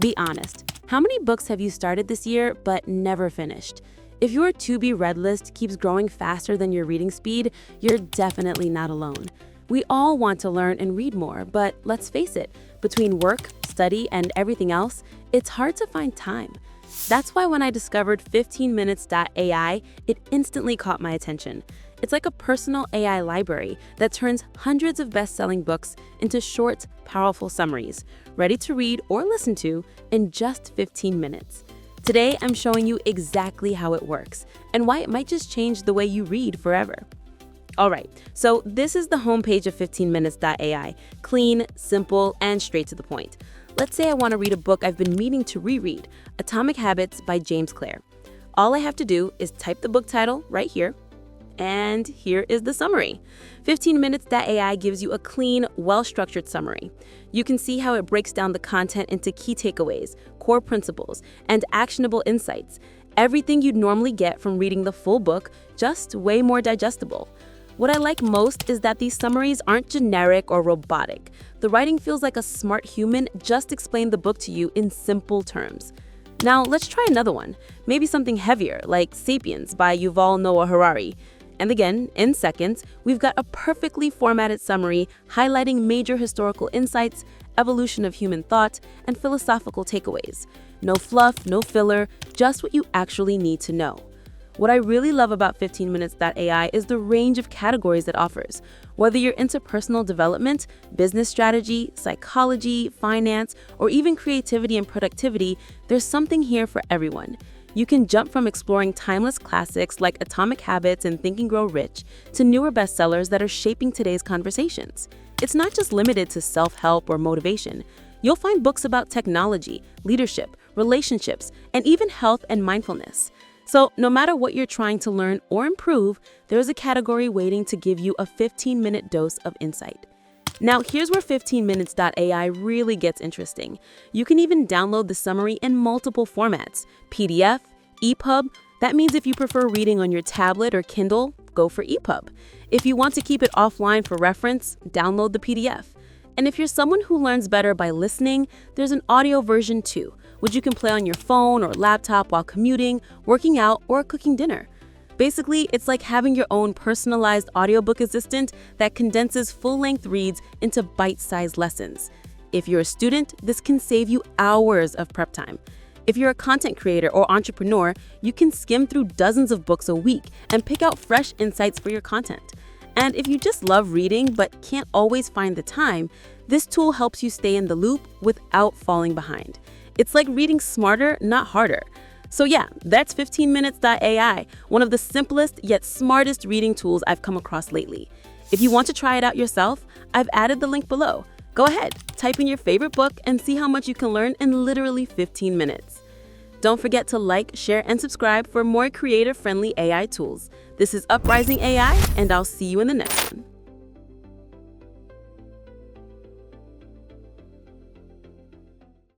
Be honest. How many books have you started this year but never finished? If your to-be-read list keeps growing faster than your reading speed, you're definitely not alone. We all want to learn and read more, but let's face it, between work, study, and everything else, it's hard to find time. That's why when I discovered 15Minutes.ai, it instantly caught my attention. It's like a personal AI library that turns hundreds of best-selling books into short, powerful summaries, ready to read or listen to in just 15 minutes. Today, I'm showing you exactly how it works and why it might just change the way you read forever. All right, so this is the homepage of 15Minutes.ai. Clean, simple, and straight to the point. Let's say I want to read a book I've been meaning to reread, Atomic Habits by James Clear. All I have to do is type the book title right here, and here is the summary. 15Minutes.ai gives you a clean, well-structured summary. You can see how it breaks down the content into key takeaways, core principles, and actionable insights. Everything you'd normally get from reading the full book, just way more digestible. What I like most is that these summaries aren't generic or robotic. The writing feels like a smart human just explained the book to you in simple terms. Now, let's try another one. Maybe something heavier, like Sapiens by Yuval Noah Harari. And again, in seconds, we've got a perfectly formatted summary highlighting major historical insights, evolution of human thought, and philosophical takeaways. No fluff, no filler, just what you actually need to know. What I really love about 15Minutes.ai is the range of categories it offers. Whether you're into personal development, business strategy, psychology, finance, or even creativity and productivity, there's something here for everyone. You can jump from exploring timeless classics like Atomic Habits and Think and Grow Rich to newer bestsellers that are shaping today's conversations. It's not just limited to self-help or motivation. You'll find books about technology, leadership, relationships, and even health and mindfulness. So no matter what you're trying to learn or improve, there's a category waiting to give you a 15-minute dose of insight. Now, here's where 15Minutes.ai really gets interesting. You can even download the summary in multiple formats: PDF, EPUB. That means if you prefer reading on your tablet or Kindle, go for EPUB. If you want to keep it offline for reference, download the PDF. And if you're someone who learns better by listening, there's an audio version too, which you can play on your phone or laptop while commuting, working out, or cooking dinner. Basically, it's like having your own personalized audiobook assistant that condenses full-length reads into bite-sized lessons. If you're a student, this can save you hours of prep time. If you're a content creator or entrepreneur, you can skim through dozens of books a week and pick out fresh insights for your content. And if you just love reading but can't always find the time, this tool helps you stay in the loop without falling behind. It's like reading smarter, not harder. So yeah, that's 15Minutes.ai, one of the simplest yet smartest reading tools I've come across lately. If you want to try it out yourself, I've added the link below. Go ahead, type in your favorite book and see how much you can learn in literally 15 minutes. Don't forget to like, share, and subscribe for more creator-friendly AI tools. This is Uprising AI, and I'll see you in the next one.